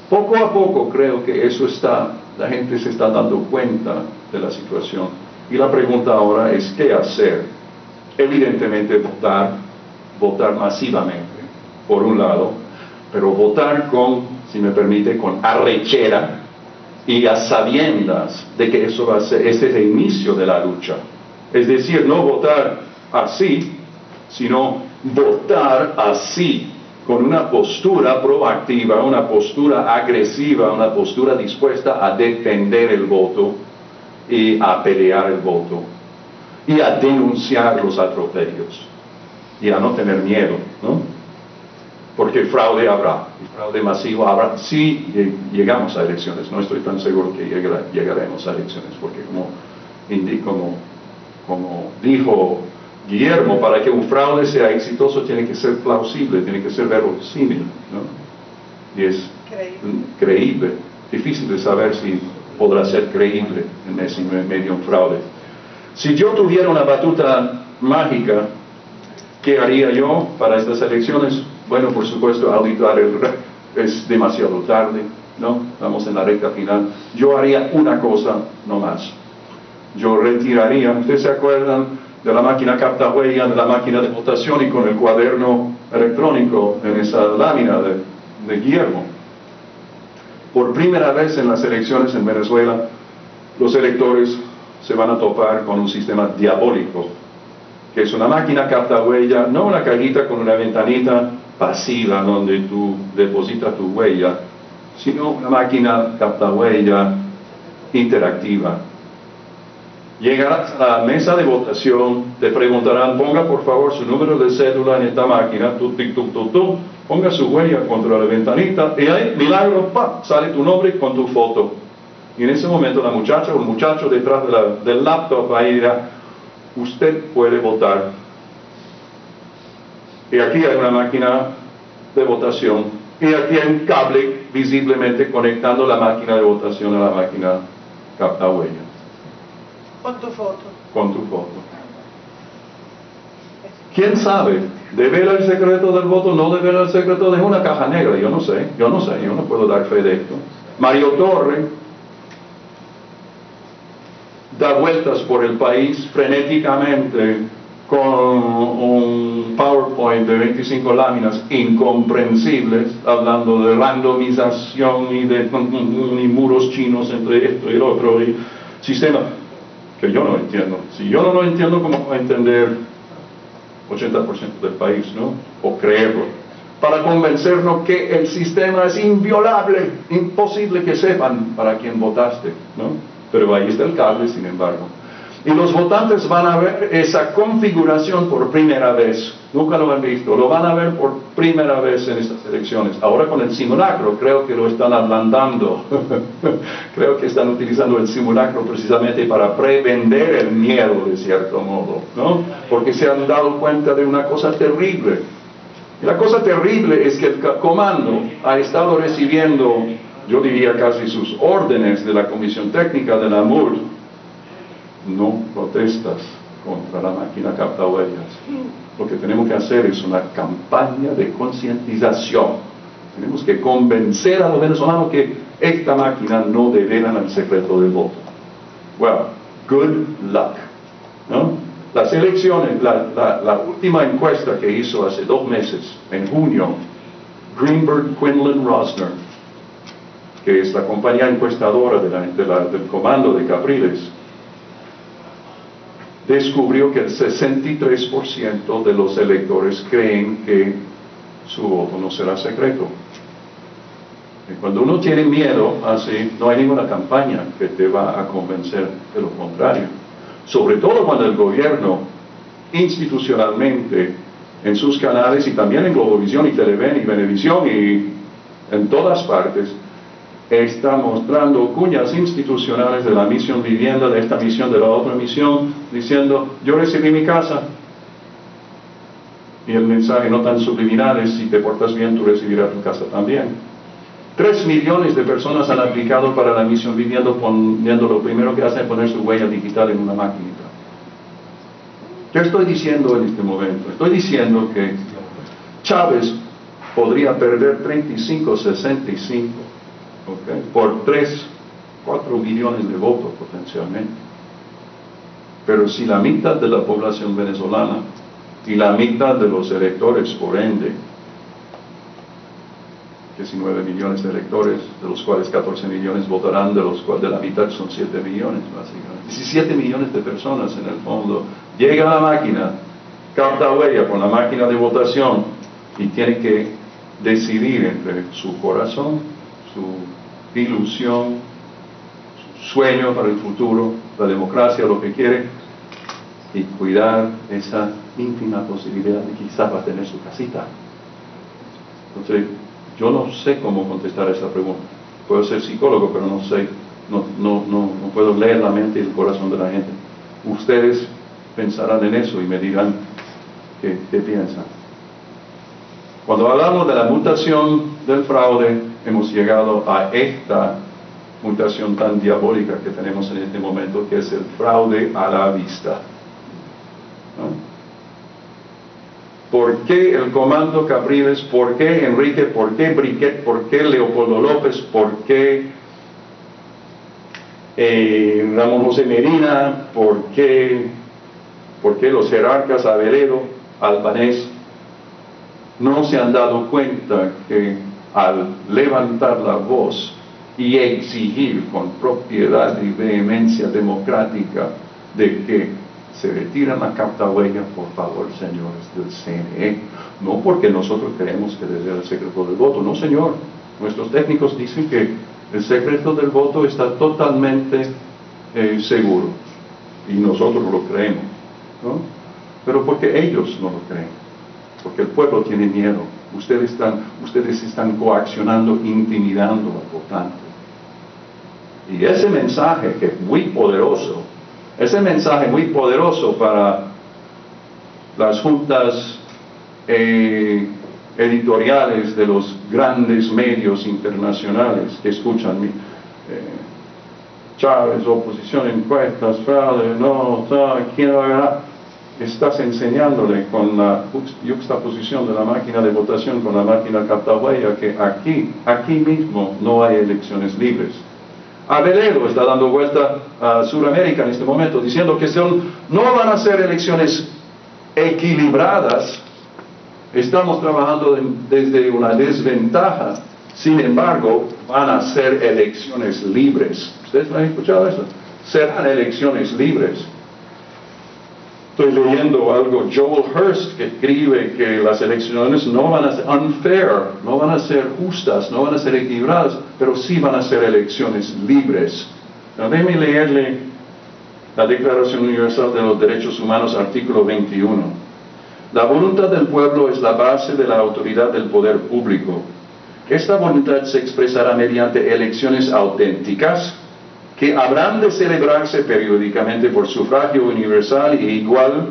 Poco a poco creo que la gente se está dando cuenta de la situación. Y la pregunta ahora es, ¿qué hacer? Evidentemente votar masivamente, por un lado, pero votar si me permite, con arrechera, y a sabiendas de que ese es el inicio de la lucha. Es decir, no votar así, sino votar así, con una postura proactiva, una postura agresiva, una postura dispuesta a defender el voto y a pelear el voto y a denunciar los atropellos y a no tener miedo, ¿no? Porque fraude habrá, y fraude masivo habrá si llegamos a elecciones. No estoy tan seguro que llegaremos a elecciones, porque como dijo Guillermo, para que un fraude sea exitoso tiene que ser plausible, tiene que ser verosímil, ¿no? Y es creíble. Difícil de saber si podrá ser creíble en ese medio un fraude. Si yo tuviera una batuta mágica, ¿qué haría yo para estas elecciones? Bueno, por supuesto, auditar es demasiado tarde, ¿no? Estamos en la recta final. Yo haría una cosa, no más. Yo retiraría, ¿ustedes se acuerdan de la máquina captahuella, de la máquina de votación y con el cuaderno electrónico en esa lámina de Guillermo? Por primera vez en las elecciones en Venezuela, los electores se van a topar con un sistema diabólico, que es una máquina captahuella, no una cajita con una ventanita pasiva donde tú depositas tu huella, sino una máquina captahuella interactiva. Llegarás a la mesa de votación, te preguntarán, ponga por favor su número de cédula en esta máquina, ponga su huella contra la ventanita y ahí, milagro, sale tu nombre con tu foto. Y en ese momento la muchacha o el muchacho detrás del laptop ahí dirá, usted puede votar. Y aquí hay una máquina de votación. Y aquí hay un cable visiblemente conectando la máquina de votación a la máquina capta huella. Con tu foto. Con tu foto. ¿Quién sabe? ¿Devela el secreto del voto? ¿No devela el secreto? Es una caja negra, yo no sé, yo no puedo dar fe de esto. Mario Torre da vueltas por el país frenéticamente con un PowerPoint de 25 láminas incomprensibles, hablando de randomización y de y muros chinos entre esto y el otro, y sistema que yo no entiendo. Si yo no lo entiendo, ¿cómo voy a entender 80% del país, ¿no? O creerlo, para convencernos que el sistema es inviolable, imposible que sepan para quién votaste, ¿no? Pero ahí está el cable, sin embargo. Y los votantes van a ver esa configuración por primera vez. Nunca lo han visto, lo van a ver por primera vez en estas elecciones. Ahora con el simulacro, creo que lo están ablandando. Creo que están utilizando el simulacro precisamente para prevender el miedo, de cierto modo, ¿no? Porque se han dado cuenta de una cosa terrible. Y la cosa terrible es que el comando ha estado recibiendo, yo diría casi sus órdenes de la Comisión Técnica de la MUR. No protestas contra la máquina capta huellas. Lo que tenemos que hacer es una campaña de concientización. Tenemos que convencer a los venezolanos que esta máquina no devela el secreto del voto. Well, good luck, ¿no? Las elecciones, la última encuesta que hizo hace 2 meses, en junio, Greenberg Quinlan Rosner, que es la compañía encuestadora del comando de Capriles, descubrió que el 63% de los electores creen que su voto no será secreto. Y cuando uno tiene miedo, así, no hay ninguna campaña que te va a convencer de lo contrario. Sobre todo cuando el gobierno, institucionalmente, en sus canales y también en Globovisión y Televen y Venevisión y en todas partes, está mostrando cuñas institucionales de la misión vivienda, de esta misión, de la otra misión, diciendo, yo recibí mi casa. Y el mensaje no tan subliminal es, si te portas bien, tú recibirás tu casa también. 3 millones de personas han aplicado para la misión vivienda, poniendo lo primero que hacen es poner su huella digital en una maquinita. ¿Qué estoy diciendo en este momento? Estoy diciendo que Chávez podría perder 35-65, ¿okay?, por 3-4 millones de votos potencialmente. Pero si la mitad de la población venezolana y la mitad de los electores, por ende, 19 millones de electores, de los cuales 14 millones votarán, de los cuales de la mitad son 7 millones, básicamente. 17 millones de personas en el fondo. Llega a la máquina, capta huella con la máquina de votación y tiene que decidir entre su corazón, su ilusión, su sueño para el futuro, la democracia, lo que quiere, y cuidar esa ínfima posibilidad de que quizás va a tener su casita. Entonces, yo no sé cómo contestar a esa pregunta. Puedo ser psicólogo, pero no sé, no puedo leer la mente y el corazón de la gente. Ustedes pensarán en eso y me dirán qué piensan. Cuando hablamos de la mutación del fraude, hemos llegado a esta mutación tan diabólica que tenemos en este momento, que es el fraude a la vista, ¿no? ¿Por qué el comando Capriles? ¿Por qué Enrique? ¿Por qué Briquet? ¿Por qué Leopoldo López? ¿Por qué Ramón José Medina? ¿Por qué los jerarcas Averedo, Albanés no se han dado cuenta que al levantar la voz y exigir con propiedad y vehemencia democrática de que se retiran la capta huella, por favor, señores del CNE, no porque nosotros creemos que debe ser el secreto del voto, no, señor, nuestros técnicos dicen que el secreto del voto está totalmente seguro y nosotros lo creemos, ¿no? Pero porque ellos no lo creen, porque el pueblo tiene miedo. Ustedes están coaccionando, intimidando al votante. Y ese mensaje, que es muy poderoso, Ese mensaje muy poderoso para las juntas editoriales de los grandes medios internacionales que escuchan Chávez, oposición, encuestas, fraude, no, ¿quién va a ganar? Estás enseñándole con la yuxtaposición de la máquina de votación con la máquina captahuella que aquí mismo no hay elecciones libres. Abelero está dando vuelta a Sudamérica en este momento diciendo que no van a ser elecciones equilibradas. Estamos trabajando desde una desventaja. Sin embargo, van a ser elecciones libres. ¿Ustedes lo han escuchado eso? Serán elecciones libres. Estoy leyendo algo, Joel Hirst, que escribe que las elecciones no van a ser unfair, no van a ser justas, no van a ser equilibradas, pero sí van a ser elecciones libres. Now, déjenme leerle la Declaración Universal de los Derechos Humanos, artículo 21. La voluntad del pueblo es la base de la autoridad del poder público. Esta voluntad se expresará mediante elecciones auténticas, que habrán de celebrarse periódicamente por sufragio universal e igual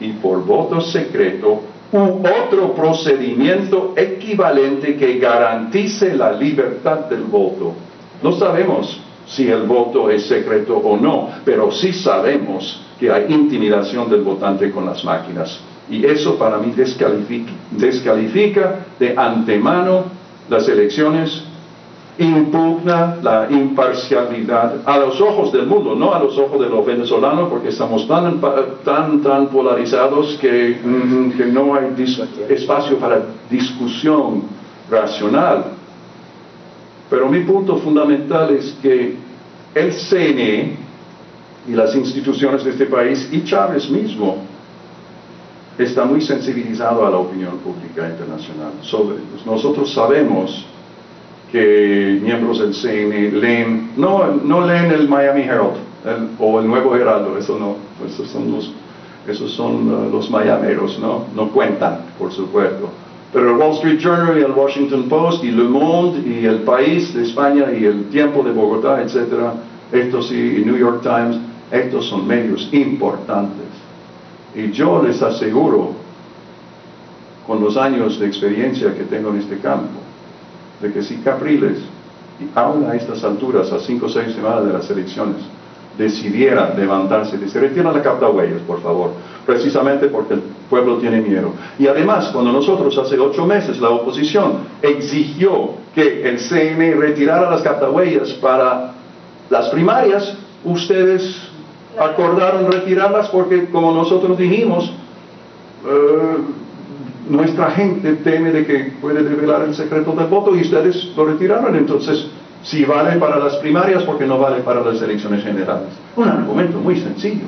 y por voto secreto u otro procedimiento equivalente que garantice la libertad del voto. No sabemos si el voto es secreto o no, pero sí sabemos que hay intimidación del votante con las máquinas. Y eso para mí descalifica de antemano las elecciones, impugna la imparcialidad a los ojos del mundo, no a los ojos de los venezolanos, porque estamos tan polarizados que no hay espacio para discusión racional. Pero mi punto fundamental es que el CNE y las instituciones de este país y Chávez mismo está muy sensibilizado a la opinión pública internacional. Nosotros sabemos que miembros del CNE leen, no leen el Miami Herald o el Nuevo Heraldo, esos son los mayameros, no cuentan, por supuesto. Pero el Wall Street Journal y el Washington Post y Le Monde y El País de España y El Tiempo de Bogotá, etc., estos y New York Times, estos son medios importantes. Y yo les aseguro, con los años de experiencia que tengo en este campo, de que si Capriles, y aún a estas alturas, a 5 o 6 semanas de las elecciones, decidiera levantarse y decir, retiran la captahuellas, por favor, precisamente porque el pueblo tiene miedo. Y además, cuando nosotros hace 8 meses, la oposición exigió que el CNE retirara las captahuellas para las primarias, ustedes acordaron retirarlas porque, como nosotros dijimos, nuestra gente teme de que puede revelar el secreto del voto y ustedes lo retiraron. Entonces, si vale para las primarias, ¿por qué no vale para las elecciones generales? Un argumento muy sencillo.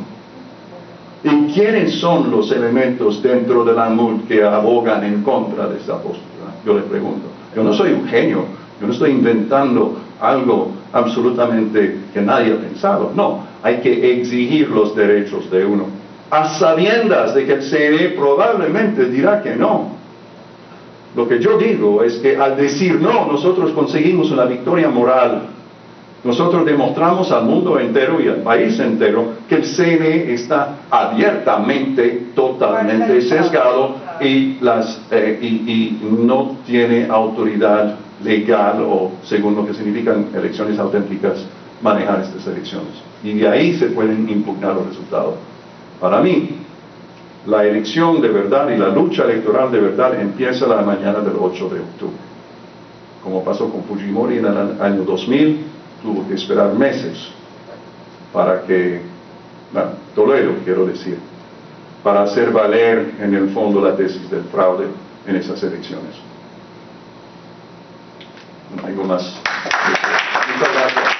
¿Y quiénes son los elementos dentro de la MUD que abogan en contra de esta postura? Yo le pregunto. Yo no soy un genio, yo no estoy inventando algo absolutamente que nadie ha pensado. No, hay que exigir los derechos de uno, a sabiendas de que el CNE probablemente dirá que no. Lo que yo digo es que al decir no, nosotros conseguimos una victoria moral. Nosotros demostramos al mundo entero y al país entero que el CNE está abiertamente, totalmente sesgado y no tiene autoridad legal o, según lo que significan elecciones auténticas, manejar estas elecciones. Y de ahí se pueden impugnar los resultados. Para mí, la elección de verdad y la lucha electoral de verdad empieza la mañana del 8 de octubre. Como pasó con Fujimori en el año 2000, tuvo que esperar meses para que, Toledo quiero decir, para hacer valer en el fondo la tesis del fraude en esas elecciones. No tengo más. Muchas gracias.